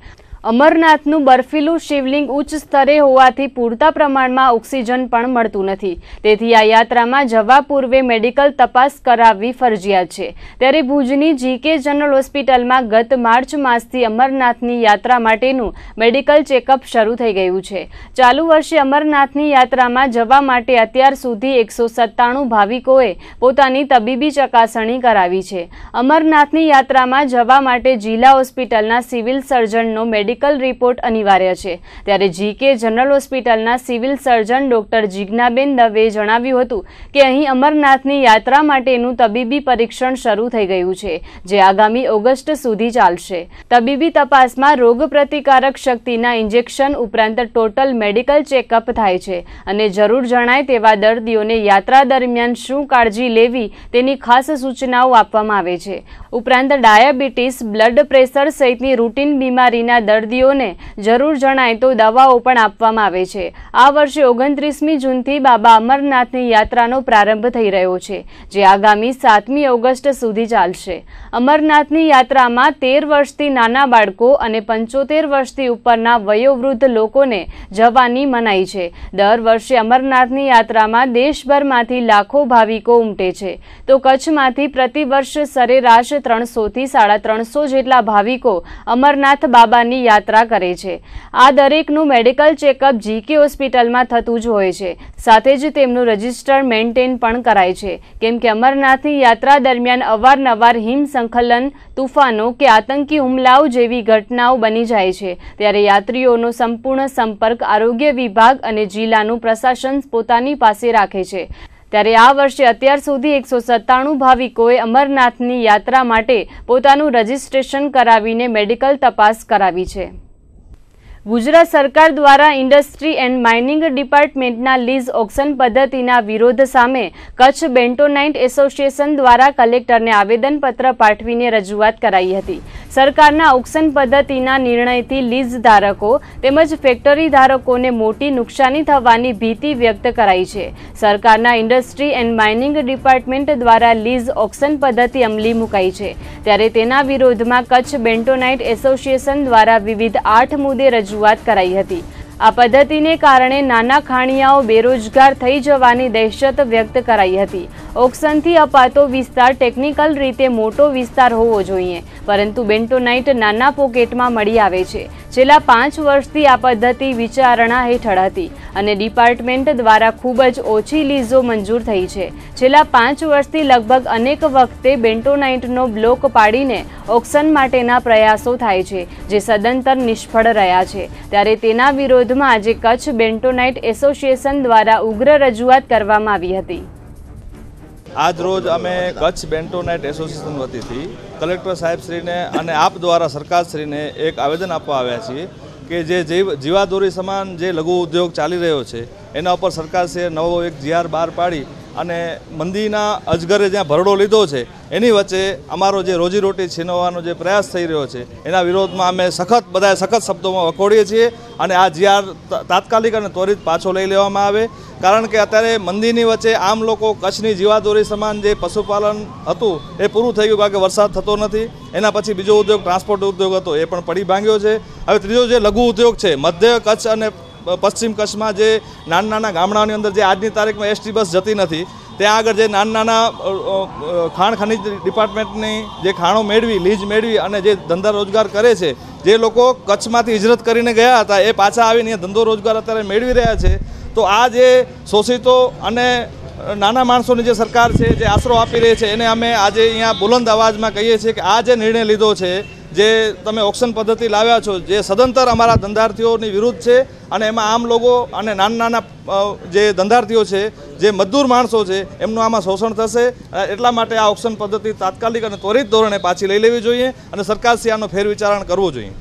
અમરનાથનું બર્ફીલું શિવલિંગ ઉચ્ચ સ્તરે હોવાથી પૂરતા પ્રમાણમાં ઓક્સિજન પણ મળતું નથી, તેથી આ યાત્રામાં જવા પૂર્વે મેડિકલ તપાસ કરાવવી ફરજિયાત છે। ત્યારે ભુજની જીકે જનરલ હોસ્પિટલમાં ગત માર્ચ માસથી અમરનાથની યાત્રા માટેનું મેડિકલ ચેકઅપ શરૂ થઈ ગયું છે। ચાલુ વર્ષે અમરનાથની યાત્રામાં જવા માટે અત્યાર સુધી 197 ભાવિકોએ પોતાની તબીબી ચકાસણી કરાવી છે। અમરનાથની યાત્રામાં જવા માટે જિલ્લા હોસ્પિટલના સિવિલ સર્જનનો મેડિકલ રિપોર્ટ અનિવાર્ય છે। ત્યારે જીકે જનરલ હોસ્પિટલના સિવિલ સર્જન ડોક્ટર જીજ્ઞાબેન દવેએ જણાવ્યું હતું કે અહીં અમરનાથની યાત્રા માટેનું તબીબી પરીક્ષણ શરૂ થઈ ગયું છે, જે આગામી ઓગસ્ટ સુધી ચાલશે। તબીબી તપાસમાં રોગ પ્રતિકારક શક્તિના ઇન્જેક્શન ઉપરાંત ટોટલ મેડિકલ ચેકઅપ થાય છે અને જરૂર જણાય તેવા દર્દીઓને યાત્રા દરમિયાન શું કાળજી લેવી તેની ખાસ સૂચનાઓ આપવામાં આવે છે। ઉપરાંત ડાયાબિટીસ, બ્લડ પ્રેશર સહિતની રૂટીન બીમારીના દર્દીઓને જરૂર જણાય તો દવાઓ પણ આપવામાં આવે છે। આ વર્ષે 29મી જૂનથી બાબા અમરનાથની યાત્રાનો પ્રારંભ થઈ રહ્યો છે, જે આગામી 7મી ઓગસ્ટ સુધી ચાલશે। અમરનાથની યાત્રામાં 13 વર્ષથી નાના બાળકો અને 75 વર્ષથી ઉપરના વયોવૃદ્ધ લોકોને જવાની મનાઈ છે। દર વર્ષે અમરનાથની યાત્રામાં દેશભરમાંથી લાખો ભાવિકો ઉમટે છે, તો કચ્છમાંથી પ્રતિવર્ષ સરેરાશ 300 થી 350 જેટલા ભાવિકો અમરનાથ બાબાની યાત્રા કરે છે। આ દરેકનું મેડિકલ ચેકઅપ જીકે હોસ્પિટલમાં થતું જ હોય છે, સાથે જ તેમનું રજિસ્ટર મેન્ટેન પણ કરાય છે, કેમ કે અમરનાથની યાત્રા દરમિયાન અવારનવાર હિમસ્ખલન, તુફાનો કે આતંકી હુમલાઓ જેવી ઘટનાઓ બની જાય છે। ત્યારે યાત્રીઓનો સંપૂર્ણ સંપર્ક આરોગ્ય વિભાગ અને જિલ્લાનું પ્રશાસન પોતાની પાસે રાખે છે। ત્યારે આ વર્ષે અત્યાર સુધી 197 ભાવિકોએ અમરનાથની યાત્રા માટે પોતાનું રજીસ્ટ્રેશન કરાવીને મેડિકલ તપાસ કરાવી છે। ગુજરાત સરકાર દ્વારા ઇન્ડસ્ટ્રી એન્ડ માઇનિંગ ડિપાર્ટમેન્ટના લીઝ ઓક્શન પદ્ધતિના વિરોધ સામે કચ્છ બેન્ટોનાઇટ એસોસિએશન દ્વારા કલેક્ટરને આવેદનપત્ર પાઠવીને રજૂઆત કરાઈ હતી। સરકારના ઓક્શન પદ્ધતિના નિર્ણયથી લીઝ ધારકો તેમજ ફેક્ટરી ધારકોને મોટી નુકસાની થવાની ભીતિ વ્યક્ત કરાઈ છે। સરકારના ઇન્ડસ્ટ્રી એન્ડ માઇનિંગ ડિપાર્ટમેન્ટ દ્વારા લીઝ ઓક્શન પદ્ધતિ અમલી મુકાઈ છે, ત્યારે તેના વિરોધમાં કચ્છ બેન્ટોનાઇટ એસોસિએશન દ્વારા વિવિધ 8 મુદ્દે રજૂઆત કરાઈ હતી। આ પદ્ધતિને કારણે નાના ખાણિયાઓ બેરોજગાર થઈ જવાની દહેશત વ્યક્ત કરાઈ હતી। ઓક્શનથી અપાતો વિસ્તાર ટેકનિકલ રીતે મોટો વિસ્તાર હોવો જોઈએ, પરંતુ બેન્ટોનાઇટ નાના પોકેટમાં મળી આવે છે। છેલ્લા 5 વર્ષથી આ પદ્ધતિ વિચારણા હેઠળ હતી અને ડિપાર્ટમેન્ટ દ્વારા ખૂબ જ ઓછી લીઝો મંજૂર થઈ છે। છેલ્લા 5 વર્ષથી લગભગ અનેક વખતે બેન્ટોનાઇટનો બ્લોક પાડીને ઓક્શન માટેના પ્રયાસો થાય છે, જે સદંતર નિષ્ફળ રહ્યા છે। ત્યારે તેના વિરોધમાં આજે કચ્છ બેન્ટોનાઇટ એસોસિએશન દ્વારા ઉગ્ર રજૂઆત કરવામાં આવી હતી। આજ રોજ અમે કચ્છ બેન્ટોનાઇટ એસોસિએશન વતીથી કલેક્ટર સાહેબશ્રીને અને આપ દ્વારા સરકારશ્રીને એક આવેદન આપવા આવ્યા છીએ કે જે જીવાદોરી સમાન જે લઘુ ઉદ્યોગ ચાલી રહ્યો છે એના ઉપર સરકારશ્રીએ નવો એક GR બહાર પાડી અને મંદીના અજગરે જ્યાં ભરડો લીધો છે એની વચ્ચે અમારો જે રોજીરોટી છીનવવાનો જે પ્રયાસ થઈ રહ્યો છે એના વિરોધમાં અમે બધાએ સખત શબ્દોમાં વખોડીએ છીએ અને આ GR તાત્કાલિક અને ત્વરિત પાછો લઈ લેવામાં આવે। કારણ કે અત્યારે મંદીની વચ્ચે આમ લોકો કચ્છની જીવાદોરી સમાન જે પશુપાલન હતું એ પૂરું થઈ ગયું, કારણ કે વરસાદ થતો નથી। એના પછી બીજો ઉદ્યોગ ટ્રાન્સપોર્ટ ઉદ્યોગ હતો એ પણ પડી ભાંગ્યો છે। હવે ત્રીજો જે લઘુ ઉદ્યોગ છે મધ્ય કચ્છ અને પશ્ચિમ કચ્છમાં જે નાના ગામડાઓની અંદર જે આજની તારીખમાં ST બસ જતી નથી, ત્યાં આગળ જે નાના ખાણ ખનીજ ડિપાર્ટમેન્ટની જે ખાણો મેળવી, લીઝ મેળવી અને જે ધંધા રોજગાર કરે છે, જે લોકો કચ્છમાંથી હિજરત કરીને ગયા હતા એ પાછા આવીને ધંધો રોજગાર અત્યારે મેળવી રહ્યા છે। તો આ જે શોષિતો અને નાના માણસોની જે સરકાર છે જે આશરો આપી રહી છે એને અમે આજે અહીંયા બુલંદ અવાજમાં કહીએ છીએ કે આ જે નિર્ણય લીધો છે, જે તમે ઓક્શન પદ્ધતિ લાવ્યા છો, જે સદંતર અમારા ધંધાર્થીઓની વિરુદ્ધ છે અને એમાં આમ લોકો અને નાના જે ધંધાર્થીઓ છે, જે મજદૂર માણસો છે, એમનું આમાં શોષણ થશે। એટલા માટે આ ઓક્શન પદ્ધતિ તાત્કાલિક અને ત્વરિત ધોરણે પાછી લઈ લેવી જોઈએ અને સરકારશ્રીએ આનો ફેરવિચારણ કરવો જોઈએ।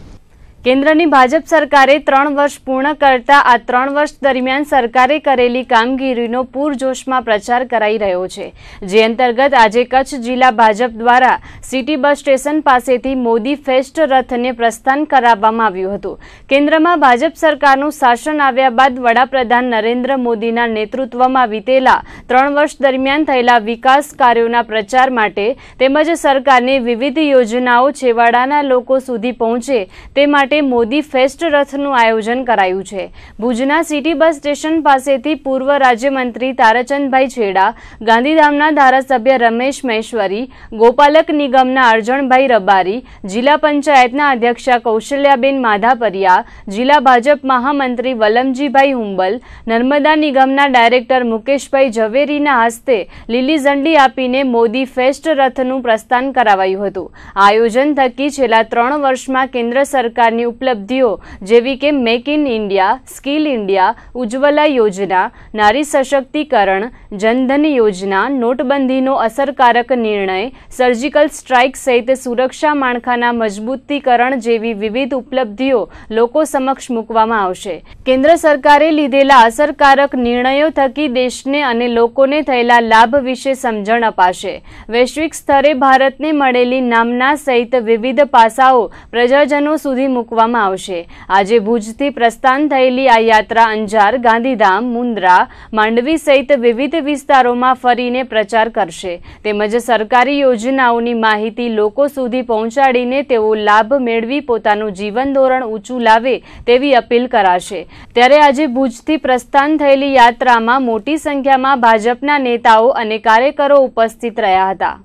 કેન્દ્રની ભાજપ સરકારે 3 વર્ષ પૂર્ણ કરતા આ 3 વર્ષ દરમિયાન સરકારે કરેલી કામગીરીનો પૂરજોશમાં પ્રચાર કરાઈ રહ્યો છે, જે અંતર્ગત આજે કચ્છ જિલ્લા ભાજપ દ્વારા સિટી બસ સ્ટેશન પાસેથી મોદી ફેસ્ટ રથને પ્રસ્થાન કરાવવામાં આવ્યું હતું। કેન્દ્રમાં ભાજપ સરકારનું શાસન આવ્યા બાદ વડાપ્રધાન નરેન્દ્ર મોદીના નેતૃત્વમાં વીતેલા 3 વર્ષ દરમિયાન થયેલા વિકાસ કાર્યોના પ્રચાર માટે તેમજ સરકારની વિવિધ યોજનાઓ છેવાડાના લોકો સુધી પહોંચે તે માટે ખાતે મોદી ફેસ્ટ રથનું આયોજન કરાયું છે. ભુજના સિટી બસ સ્ટેશન પાસેથી પૂર્વ રાજ્યમંત્રી તારાચંદભાઈ છેડા, ગાંધીધામના ધારાસભ્ય રમેશ મહેશ્વરી, ગોપાલક નિગમના અરજણભાઈ રબારી, જિલ્લા પંચાયતના અધ્યક્ષા કૌશલ્યાબેન માધાપરિયા, જિલ્લા ભાજપ મહામંત્રી વલમજીભાઈ હુંબલ, નર્મદા નિગમના ડાયરેક્ટર મુકેશભાઈ ઝવેરીના હસ્તે લીલી ઝંડી આપીને મોદી ફેસ્ટ રથનું પ્રસ્થાન કરાવાયું હતું. આયોજન થકી છેલ્લા 3 વર્ષમાં કેન્દ્ર સરકારની ઉપલબ્ધિઓ જેવી કે make in India, skill India, Ujjwala યોજના, નારી સશક્તિકરણ, જનધન યોજના, નોટબંધીનો અસરકારક નિર્ણય, સર્જિકલ સ્ટ્રાઇક સહિત સુરક્ષા માળખાના મજબૂતીકરણ જેવી વિવિધ ઉપલબ્ધિઓ લોકો સમક્ષ મૂકવામાં આવશે. કેન્દ્ર સરકારે લીધેલા અસરકારક નિર્ણયો થકી દેશને અને લોકોને થયેલા લાભ વિશે સમજણ અપાશે. વૈશ્વિક સ્તરે ભારતને મળેલી નામના સહિત વિવિધ પાસાઓ પ્રજાજનો સુધી મૂકવામાં આવશે. આજે ભુજથી પ્રસ્થાન થયેલી આ યાત્રા અંજાર, ગાંધીધામ, મુન્દ્રા, માંડવી સહિત વિવિધ વિસ્તારોમાં ફરીને પ્રચાર કરશે. તેમજ સરકારી યોજનાઓની માહિતી લોકો સુધી પહોંચાડીને તેઓ લાભ મેળવી પોતાનું જીવન ધોરણ ઊંચું લાવે તેવી અપીલ કરાશે. ત્યારે આજે ભુજથી પ્રસ્થાન થયેલી યાત્રામાં મોટી સંખ્યામાં ભાજપના નેતાઓ અને કાર્યકરો ઉપસ્થિત રહ્યા હતા.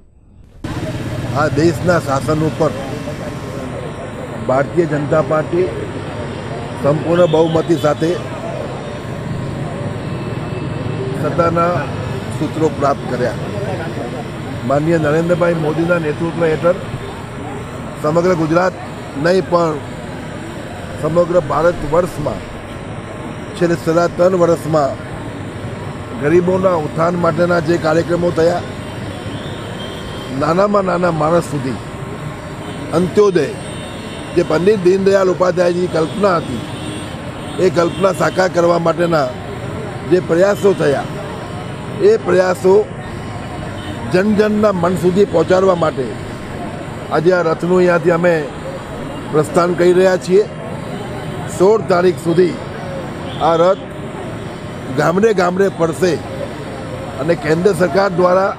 આ દેશના શાસન ઉપર ભારતીય જનતા પાર્ટી સંપૂર્ણ બહુમતી સાથે સત્તાના સૂત્રો પ્રાપ્ત કર્યા. માનનીય નરેન્દ્રભાઈ મોદીના નેતૃત્વ હેઠળ સમગ્ર ગુજરાત નહીં પણ સમગ્ર ભારત વર્ષમાં છેલ્લે 3.5 વર્ષમાં ગરીબોના ઉત્થાન માટેના જે કાર્યક્રમો થયા, નાનામાં નાના માણસ સુધી અંત્યોદય, જે પંડિત દીનદયાળ ઉપાધ્યાયની કલ્પના હતી, એ કલ્પના સાકાર કરવા માટેના જે પ્રયાસો થયા, એ પ્રયાસો જનજનના મન સુધી પહોંચાડવા માટે આજે આ રથનું અહીંયાથી અમે પ્રસ્થાન કરી રહ્યા છીએ. 16 તારીખ સુધી આ રથ ગામડે ગામડે ફરશે અને કેન્દ્ર સરકાર દ્વારા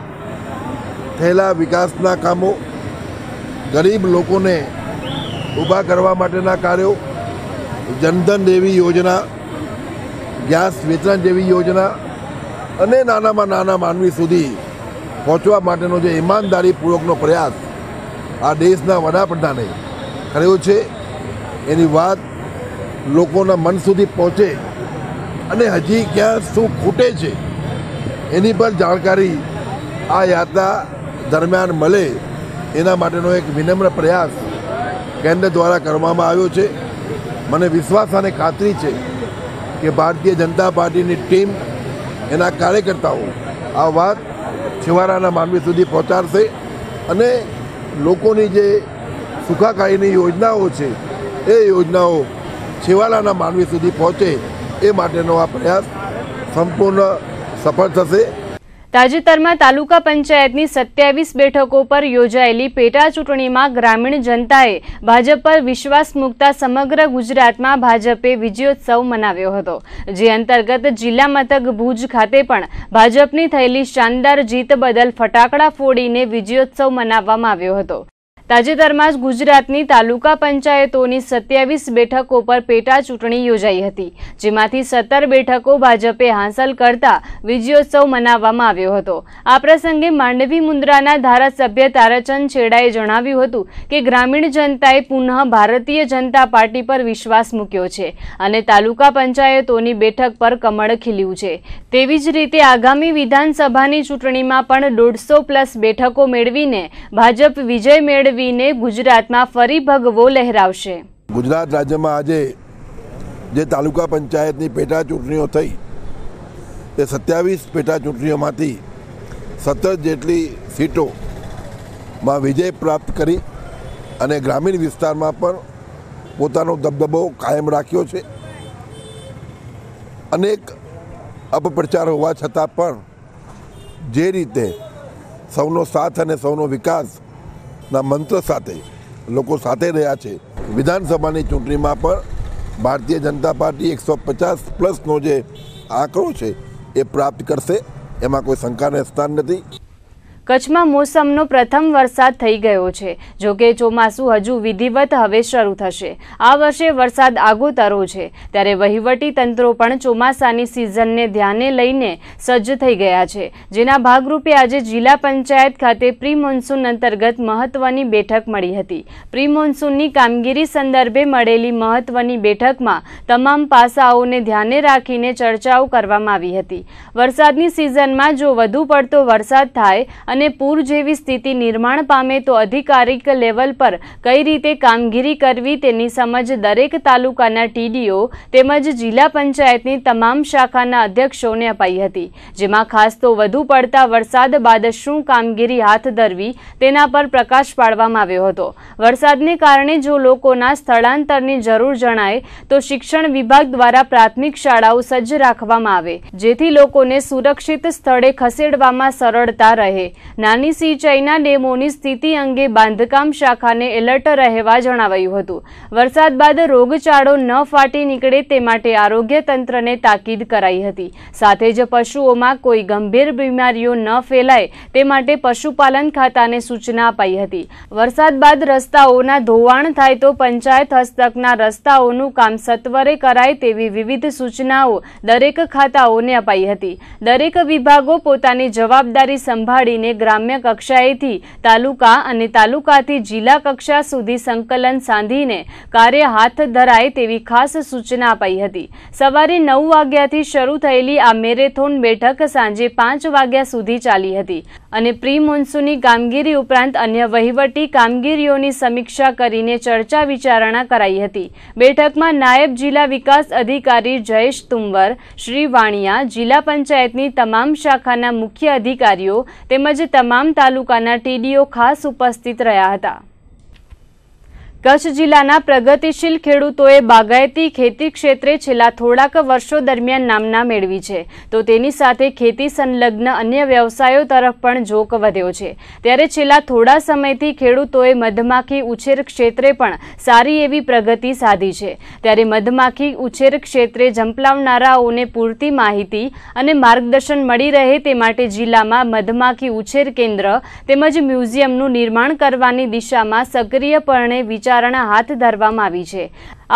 થયેલા વિકાસના કામો, ગરીબ લોકોને ઊભા કરવા માટેના કાર્યો, જનધન જેવી યોજના, ગેસ વિતરણ જેવી યોજના અને નાનામાં નાના માનવી સુધી પહોંચવા માટેનો જે ઈમાનદારીપૂર્વકનો પ્રયાસ આ દેશના વડાપ્રધાને કર્યો છે, એની વાત લોકોના મન સુધી પહોંચે અને હજી ક્યાં શું ખૂટે છે એની પર જાણકારી આ યાત્રા દરમિયાન મળે, એના માટેનો એક વિનમ્ર પ્રયાસ કેન્દ્ર દ્વારા કરવામાં આવ્યો છે. મને વિશ્વાસ અને ખાતરી છે કે ભારતીય જનતા પાર્ટીની ટીમ, એના કાર્યકર્તાઓ આ વાત છેવાડાના માનવી સુધી પહોંચાડશે અને લોકોની જે સુખાકારીની યોજનાઓ છે એ યોજનાઓ છેવાડાના માનવી સુધી પહોંચે એ માટેનો આ પ્રયાસ સંપૂર્ણ સફળ થશે. તાજેતરમાં તાલુકા પંચાયતની 27 બેઠકો પર યોજાયેલી પેટા ચૂંટણીમાં ગ્રામીણ જનતાએ ભાજપ પર વિશ્વાસ મૂકતા સમગ્ર ગુજરાતમાં ભાજપે વિજયોત્સવ મનાવ્યો હતો. જે અંતર્ગત જિલ્લા મથક ભુજ ખાતે પણ ભાજપની થયેલી શાનદાર જીત બદલ ફટાકડા ફોડીને વિજયોત્સવ મનાવવામાં આવ્યો હતો. તાજેતરમાં જ ગુજરાતની તાલુકા પંચાયતોની 27 બેઠકો પર પેટા ચૂંટણી યોજાઈ હતી, જેમાંથી 17 બેઠકો ભાજપે હાંસલ કરતા વિજયોત્સવ મનાવવામાં આવ્યો હતો. આ પ્રસંગે માંડવી મુન્દ્રાના ધારાસભ્ય તારાચંદ છેડાએ જણાવ્યું હતું કે ગ્રામીણ જનતાએ પુનઃ ભારતીય જનતા પાર્ટી પર વિશ્વાસ મૂક્યો છે અને તાલુકા પંચાયતોની બેઠક પર કમળ ખીલ્યું છે. તેવી જ રીતે આગામી વિધાનસભાની ચૂંટણીમાં પણ 150+ બેઠકો મેળવીને ભાજપ વિજય મેળવીને ગુજરાતમાં ફરી ભગવો લહેરાવશે. ગુજરાત રાજ્યમાં આજે જે તાલુકા પંચાયતની પેટા ચૂંટણીઓ થઈ, એ 27 પેટા ચૂંટણીઓમાંથી 17 જેટલી સીટોમાં વિજય પ્રાપ્ત કરી અને ગ્રામીણ વિસ્તારમાં પણ પોતાનો દબદબો કાયમ રાખ્યો છે. અનેક અપપ્રચાર હોવા છતાં પણ જે રીતે સૌનો સાથ અને સૌનો વિકાસ ના મંત્ર સાથે લોકો સાથે રહ્યા છે, વિધાનસભાની ચૂંટણીમાં પણ ભારતીય જનતા પાર્ટી 150+નો જે આંકડો છે એ પ્રાપ્ત કરશે, એમાં કોઈ શંકાને સ્થાન નથી. કચ્છમાં મોસમનો પ્રથમ વરસાદ થઈ ગયો છે. જો કે ચોમાસું હજુ વિધિવત હવે શરૂ થશે. આ વર્ષે વરસાદ આગોતરો છે, ત્યારે વહીવટી તંત્રો પણ ચોમાસાની સિઝનને ધ્યાને લઈને સજ્જ થઈ ગયા છે, જેના ભાગરૂપે આજે જિલ્લા પંચાયત ખાતે પ્રી મોન્સૂન અંતર્ગત મહત્વની બેઠક મળી હતી. પ્રી મોન્સૂનની કામગીરી સંદર્ભે મળેલી મહત્વની બેઠકમાં તમામ પાસાઓને ધ્યાને રાખીને ચર્ચાઓ કરવામાં આવી હતી. વરસાદની સિઝનમાં જો વધુ પડતો વરસાદ થાય અને પૂર જેવી સ્થિતિ નિર્માણ પામે તો અધિકારિક લેવલ પર કઈ રીતે કામગીરી કરવી તેની સમજ દરેક તાલુકાના ટીડીઓ તેમજ જિલ્લા પંચાયતની તમામ શાખાના અધ્યક્ષોને અપાઈ હતી, જેમાં ખાસ તો વધુ પડતા વરસાદ બાદ શું કામગીરી હાથ ધરવી તેના પર પ્રકાશ પાડવામાં આવ્યો હતો. વરસાદને કારણે જો લોકોના સ્થળાંતરની જરૂર જણાય તો શિક્ષણ વિભાગ દ્વારા પ્રાથમિક શાળાઓ સજ્જ રાખવામાં આવે, જેથી લોકોને સુરક્ષિત સ્થળે ખસેડવામાં સરળતા રહે. નાની સિંચાઈના ડેમોની સ્થિતિ અંગે બાંધકામ શાખાને એલર્ટ રહેવા જણાવાયું હતું. વરસાદ બાદ રોગચાળો ન ફાટી નીકળે તે માટે આરોગ્ય તંત્રને તાકીદ કરાઈ હતી. સાથે જ પશુઓમાં કોઈ ગંભીર બીમારીઓ ન ફેલાય તે માટે પશુપાલન ખાતાને સૂચના અપાઈ હતી. વરસાદ બાદ રસ્તાઓના ધોવાણ થાય તો પંચાયત હસ્તકના રસ્તાઓનું કામ સત્વરે કરાય તેવી વિવિધ સૂચનાઓ દરેક ખાતાઓને અપાઈ હતી. દરેક વિભાગો પોતાની જવાબદારી સંભાળીને ગ્રામ્ય કક્ષાએથી તાલુકા અને તાલુકાથી જિલ્લા કક્ષા સુધી સંકલન સાધીને કાર્ય હાથ ધરાય તેવી ખાસ સૂચના અપાઈ હતી. સવારે 9 વાગ્યાથી શરૂ થયેલી આ મેરેથોન બેઠક સાંજે 5 વાગ્યા સુધી ચાલી હતી અને પ્રી મોન્સૂનની કામગીરી ઉપરાંત અન્ય વહીવટી કામગીરીઓની સમીક્ષા કરીને ચર્ચા વિચારણા કરાઈ હતી. બેઠકમાં નાયબ જિલ્લા વિકાસ અધિકારી જયેશ તુંવર, શ્રી વાણિયા, જિલ્લા પંચાયતની તમામ શાખાના મુખ્ય અધિકારીઓ તેમજ તમામ તાલુકાના ટીડીઓ ખાસ ઉપસ્થિત રહ્યા હતા. કચ્છ જિલ્લાના પ્રગતિશીલ ખેડૂતોએ બાગાયતી ખેતી ક્ષેત્રે છેલ્લા થોડાક વર્ષો દરમિયાન નામના મેળવી છે, તો તેની સાથે ખેતી સંલગ્ન અન્ય વ્યવસાયો તરફ પણ ઝોક વધ્યો છે. ત્યારે છેલ્લા થોડા સમયથી ખેડૂતોએ મધમાખી ઉછેર ક્ષેત્રે પણ સારી એવી પ્રગતિ સાધી છે. ત્યારે મધમાખી ઉછેર ક્ષેત્રે ઝંપલાવનારાઓને પૂરતી માહિતી અને માર્ગદર્શન મળી રહે તે માટે જિલ્લામાં મધમાખી ઉછેર કેન્દ્ર તેમજ મ્યુઝિયમનું નિર્માણ કરવાની દિશામાં સક્રિયપણે વિચાર હાથ ધરવામાં આવી છે.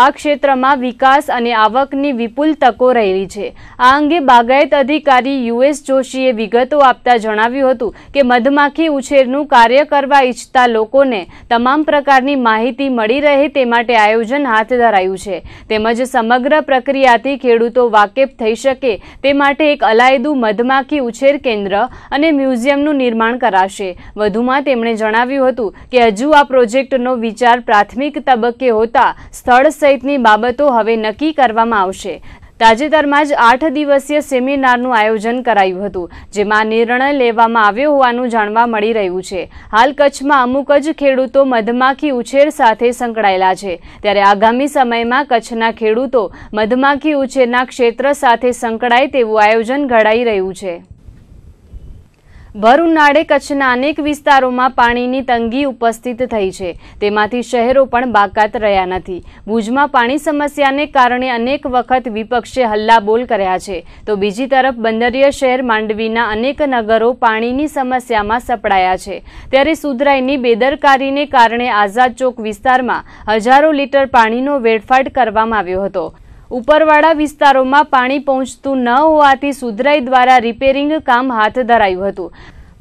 આ ક્ષેત્રમાં વિકાસ અને આવકની વિપુલ તકો રહેલી છે. આ અંગે બાગાયત અધિકારી યુએસ જોશીએ વિગતો આપતા જણાવ્યું હતું કે મધમાખી ઉછેરનું કાર્ય કરવા ઈચ્છતા લોકોને તમામ પ્રકારની માહિતી મળી રહે તે માટે આયોજન હાથ ધરાયું છે, તેમજ સમગ્ર પ્રક્રિયાથી ખેડૂતો વાકેફ થઈ શકે તે માટે એક અલાયદું મધમાખી ઉછેર કેન્દ્ર અને મ્યુઝિયમનું નિર્માણ કરાશે. વધુમાં તેમણે જણાવ્યું હતું કે હજુ આ પ્રોજેક્ટનો વિચાર પ્રાથમિક તબક્કે હોતા સ્થળ સહિતની બાબતો હવે નક્કી કરવામાં આવશે. તાજેતરમાં જ 8 દિવસીય સેમિનારનું આયોજન કરાયું હતું, જેમાં નિર્ણય લેવામાં આવ્યો હોવાનું જાણવા મળી રહ્યું છે. હાલ કચ્છમાં અમુક જ ખેડૂતો મધમાખી ઉછેર સાથે સંકળાયેલા છે, ત્યારે આગામી સમયમાં કચ્છના ખેડૂતો મધમાખી ઉછેરના ક્ષેત્ર સાથે સંકળાય તેવું આયોજન ઘડાઈ રહ્યું છે. ભર ઉનાળે કચ્છના અનેક વિસ્તારોમાં પાણીની તંગી ઉપસ્થિત થઈ છે, તેમાંથી શહેરો પણ બાકાત રહ્યા નથી. ભુજમાં પાણી સમસ્યાને કારણે અનેક વખત વિપક્ષે હલ્લાબોલ કર્યા છે, તો બીજી તરફ બંદરીય શહેર માંડવીના અનેક નગરો પાણીની સમસ્યામાં સપડાયા છે. ત્યારે સુધરાઈની બેદરકારીને કારણે આઝાદ ચોક વિસ્તારમાં હજારો લીટર પાણીનો વેડફાટ કરવામાં આવ્યો હતો. ઉપરવાળા વિસ્તારોમાં પાણી પહોંચતું ન હોવાથી સુધરાઈ દ્વારા રિપેરિંગ કામ હાથ ધરાયું હતું,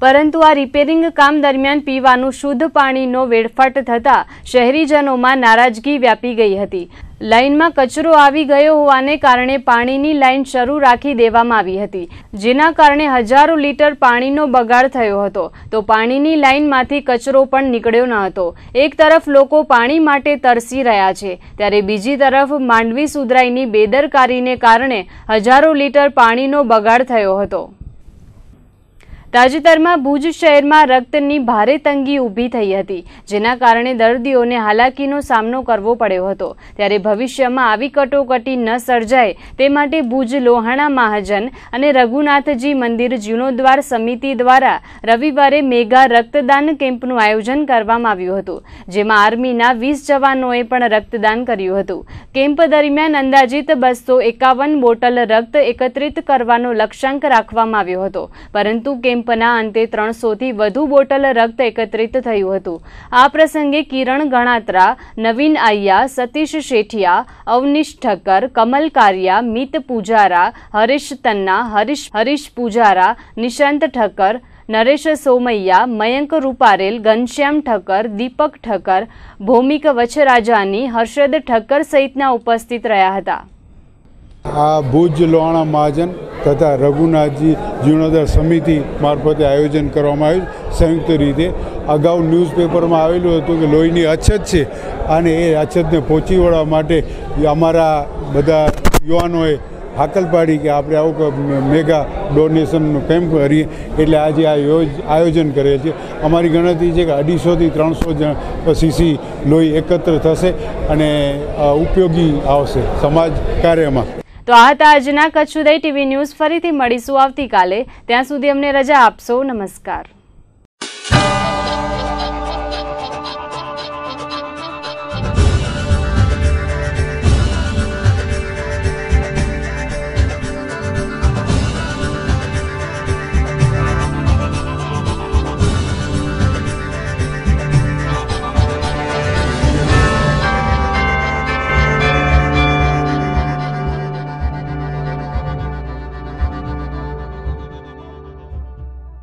પરંતુ આ રિપેરિંગ કામ દરમિયાન પીવાનું શુદ્ધ પાણીનો વેડફાટ થતાં શહેરીજનોમાં નારાજગી વ્યાપી ગઈ હતી. લાઇનમાં કચરો આવી ગયો હોવાને કારણે પાણીની લાઇન શરૂ રાખી દેવામાં આવી હતી, જેના કારણે હજારો લીટર પાણીનો બગાડ થયો હતો, તો પાણીની લાઇનમાંથી કચરો પણ નીકળ્યો ન હતો. એક તરફ લોકો પાણી માટે તરસી રહ્યા છે, ત્યારે બીજી તરફ માંડવી સુધરાઈની બેદરકારીને કારણે હજારો લીટર પાણીનો બગાડ થયો હતો. તાજેતરમાં ભુજ શહેરમાં રક્તની ભારે તંગી ઊભી થઈ હતી, જેના કારણે દર્દીઓને હાલાકીનો સામનો કરવો પડ્યો હતો. ત્યારે ભવિષ્યમાં આવી કટોકટી ન સર્જાય તે માટે ભુજ લોહાણા મહાજન અને રઘુનાથજી મંદિર જીર્ણોદ્ધાર સમિતિ દ્વારા રવિવારે મેગા રક્તદાન કેમ્પનું આયોજન કરવામાં આવ્યું હતું, જેમાં આર્મીના 20 જવાનોએ પણ રક્તદાન કર્યું હતું. કેમ્પ દરમિયાન અંદાજિત 251 બોટલ રક્ત એકત્રિત કરવાનો લક્ષ્યાંક રાખવામાં આવ્યો હતો, પરંતુ કેમ્પ કેમ્પના અંતે 300થી વધુ બોટલ રક્ત એકત્રિત થયું હતું. આ પ્રસંગે કિરણ ગણાત્રા, નવીન આયા, સતીશ શેઠિયા, અવનીશ ઠક્કર, કમલ કારિયા, મિત પૂજારા, હરીશ તન્ના, હરીશ પૂજારા, નિશાંત ઠક્કર, નરેશ સોમૈયા, મયંક રૂપારેલ, ઘનશ્યામ ઠક્કર, દીપક ઠક્કર, ભૌમિક વછરાજાની, હર્ષદ ઠક્કર સહિતના ઉપસ્થિત રહ્યા હતા. આ ભુજ લોહાણા મહાજન તથા રઘુનાથજી જીર્ણોદ્ધાર સમિતિ મારફતે આયોજન કરવામાં આવ્યું સંયુક્ત રીતે. અગાઉ ન્યૂઝપેપરમાં આવેલું હતું કે લોહીની અછત છે અને એ અછતને પહોંચી વળવા માટે અમારા બધા યુવાનોએ હાકલ પાડી કે આપણે આવું મેગા ડોનેશનનો કેમ્પ કરીએ. એટલે આજે આ આયોજન કરેલ છે. અમારી ગણતરી છે કે 250થી 300 સીસી લોહી એકત્ર થશે અને ઉપયોગી આવશે સમાજ કાર્યમાં. તો આ હતા આજના કચ્છ ઉદય ટીવી ન્યૂઝ. ફરીથી મળીશું આવતીકાલે. ત્યાં સુધી અમને રજા આપશો. નમસ્કાર.